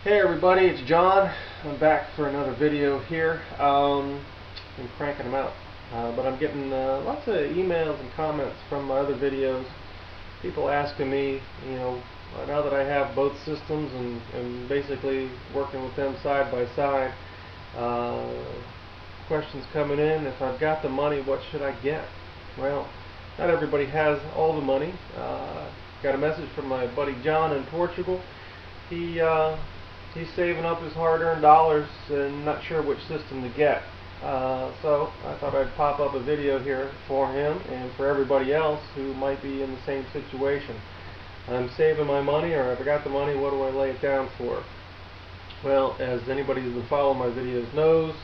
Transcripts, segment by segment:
Hey everybody, it's John. I'm back for another video here. Been cranking them out, but I'm getting lots of emails and comments from my other videos. People asking me, now that I have both systems and basically working with them side by side, questions coming in. If I've got the money, what should I get? Well, not everybody has all the money. Got a message from my buddy John in Portugal. He's saving up his hard-earned dollars and not sure which system to get. So I thought I'd pop up a video here for him and for everybody else who might be in the same situation. I'm saving my money, or if I got the money, what do I lay it down for? Well, as anybody who's been following my videos knows,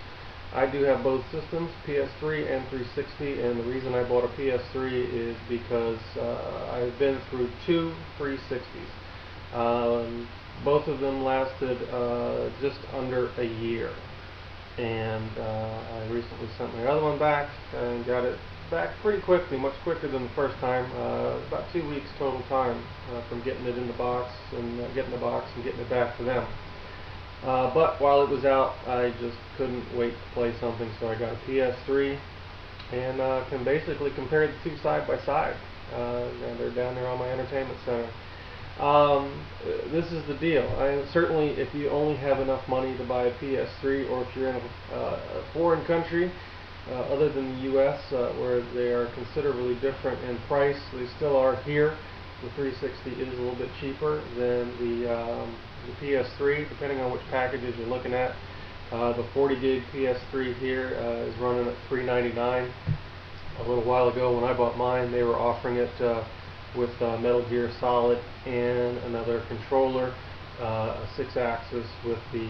I do have both systems, PS3 and 360, and the reason I bought a PS3 is because I've been through two 360s. Both of them lasted just under a year, and I recently sent my other one back and got it back pretty quickly, much quicker than the first time. About 2 weeks total time from getting it in the box and getting it back to them. But while it was out, I just couldn't wait to play something, so I got a PS3 and can basically compare the two side by side. And they're down there on my entertainment center. This is the deal. Certainly, if you only have enough money to buy a PS3, or if you're in a foreign country other than the U.S., where they are considerably different in price, they still are here. The 360 is a little bit cheaper than the PS3, depending on which packages you're looking at. The 40 gig PS3 here is running at $399. A little while ago, when I bought mine, they were offering it with Metal Gear Solid and another controller, a 6-axis with the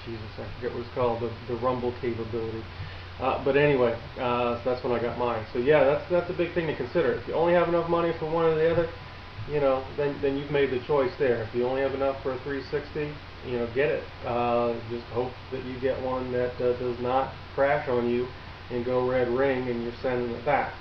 Jesus, I forget what it's called, the rumble capability. But anyway, so that's when I got mine. So yeah, that's a big thing to consider. If you only have enough money for one or the other, then you've made the choice there. If you only have enough for a 360, get it. Just hope that you get one that does not crash on you and go red ring and you're sending it back.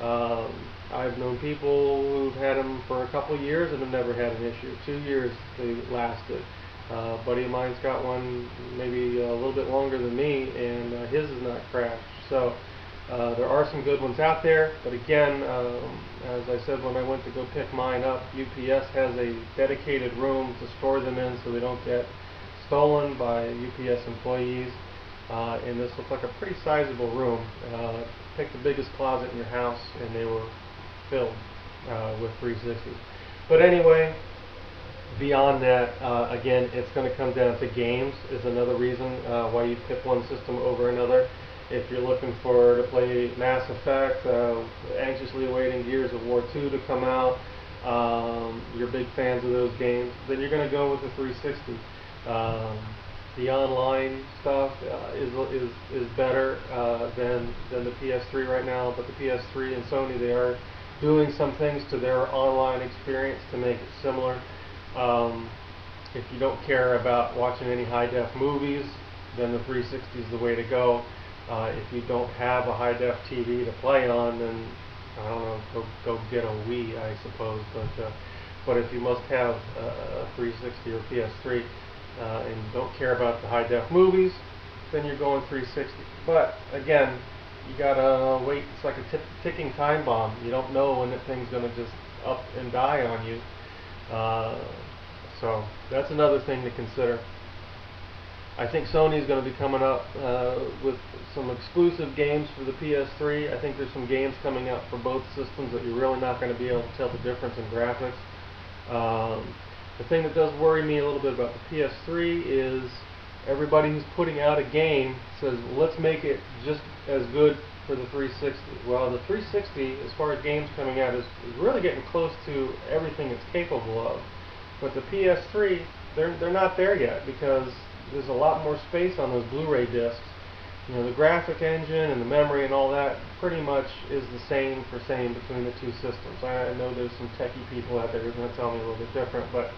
I've known people who've had them for a couple of years and have never had an issue. 2 years they lasted. A buddy of mine's got one maybe a little bit longer than me, and his has not crashed. So there are some good ones out there, but again, as I said when I went to go pick mine up, UPS has a dedicated room to store them in so they don't get stolen by UPS employees. And this looked like a pretty sizable room. Picked the biggest closet in your house, and they were filled with 360s. But anyway, beyond that, again, it's going to come down to games is another reason why you pick one system over another. If you're looking to play Mass Effect, anxiously awaiting Gears of War 2 to come out, you're big fans of those games, then you're going to go with the 360. The online stuff is better than the PS3 right now, but the PS3 and Sony, they are doing some things to their online experience to make it similar. If you don't care about watching any high-def movies, then the 360 is the way to go. If you don't have a high-def TV to play on, then I don't know, go get a Wii, I suppose. But if you must have a 360 or PS3 and don't care about the high-def movies, then you're going 360. But again, you gotta wait. It's like a ticking time bomb. You don't know when that thing's gonna just up and die on you. So that's another thing to consider. I think Sony's going to be coming up with some exclusive games for the PS3. I think there's some games coming out for both systems that you're really not going to be able to tell the difference in graphics. The thing that does worry me a little bit about the PS3 is everybody who's putting out a game says, well, let's make it just as good for the 360. Well, the 360, as far as games coming out, is really getting close to everything it's capable of. But the PS3, they're not there yet, because there's a lot more space on those Blu-ray discs. The graphic engine and the memory and all that pretty much is the same between the two systems. I know there's some techie people out there who are going to tell me a little bit different, but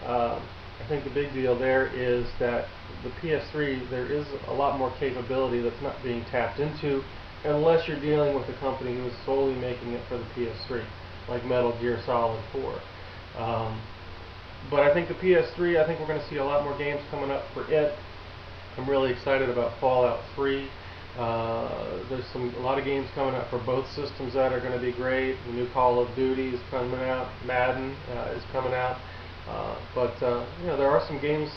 I think the big deal there is that the PS3, there is a lot more capability that's not being tapped into unless you're dealing with a company who is solely making it for the PS3, like Metal Gear Solid 4. But I think the PS3, I think we're going to see a lot more games coming up for it. I'm really excited about Fallout 3. There's a lot of games coming out for both systems that are going to be great. The new Call of Duty is coming out. Madden is coming out. But you know, there are some games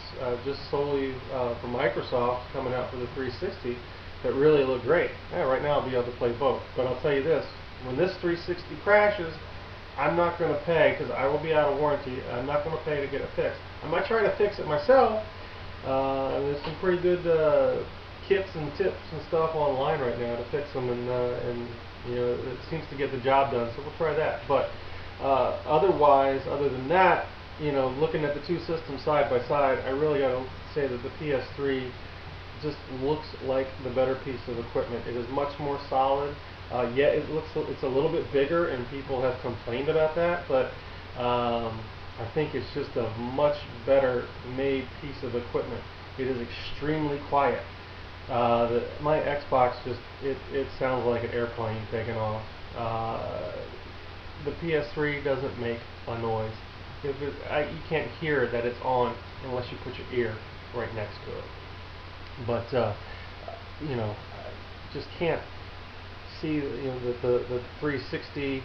just solely for Microsoft coming out for the 360 that really look great. Yeah, right now I'll be able to play both. But I'll tell you this: when this 360 crashes, I'm not going to pay, because I will be out of warranty. I'm not going to pay to get it fixed. I might try to fix it myself. There's some pretty good kits and tips and stuff online right now to fix them, and you know, it seems to get the job done. So we'll try that. But otherwise, other than that, you know, looking at the two systems side by side, I really got to say that the PS3 just looks like the better piece of equipment. It is much more solid. Yet it's a little bit bigger, and people have complained about that. But I think it's just a much better made piece of equipment. It is extremely quiet. My Xbox it sounds like an airplane taking off. The PS3 doesn't make a noise. You can't hear that it's on unless you put your ear right next to it. But you know, just can't see, you know, the 360.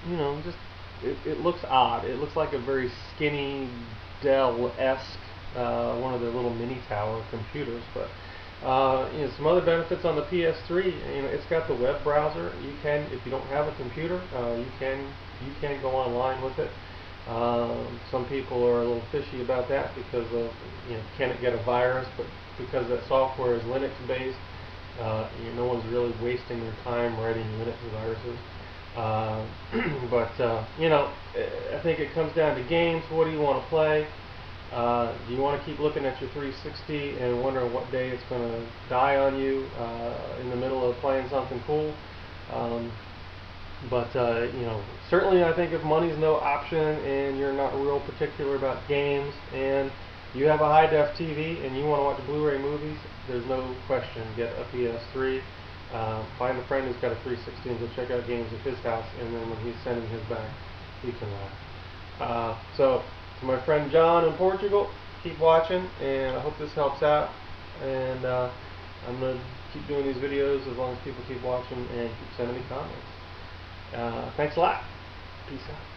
You know, just it looks odd. It looks like a very skinny Dell-esque one of the little mini tower computers. But you know, some other benefits on the PS3. You know, it's got the web browser. You can, if you don't have a computer, you can go online with it. Some people are a little fishy about that because of, you know, can it get a virus? But because that software is Linux based, you know, no one's really wasting their time writing Linux viruses. But you know, I think it comes down to games. What do you want to play? Do you want to keep looking at your 360 and wondering what day it's going to die on you in the middle of playing something cool? But you know, certainly I think if money's no option and you're not real particular about games, and you have a high-def TV and you want to watch Blu-ray movies, there's no question, get a PS3. Find a friend who's got a 360 and go check out games at his house, and then when he's sending his back, he can laugh. So, to my friend John in Portugal, keep watching, and I hope this helps out. And I'm going to keep doing these videos as long as people keep watching and keep sending me comments. Thanks a lot. Peace out.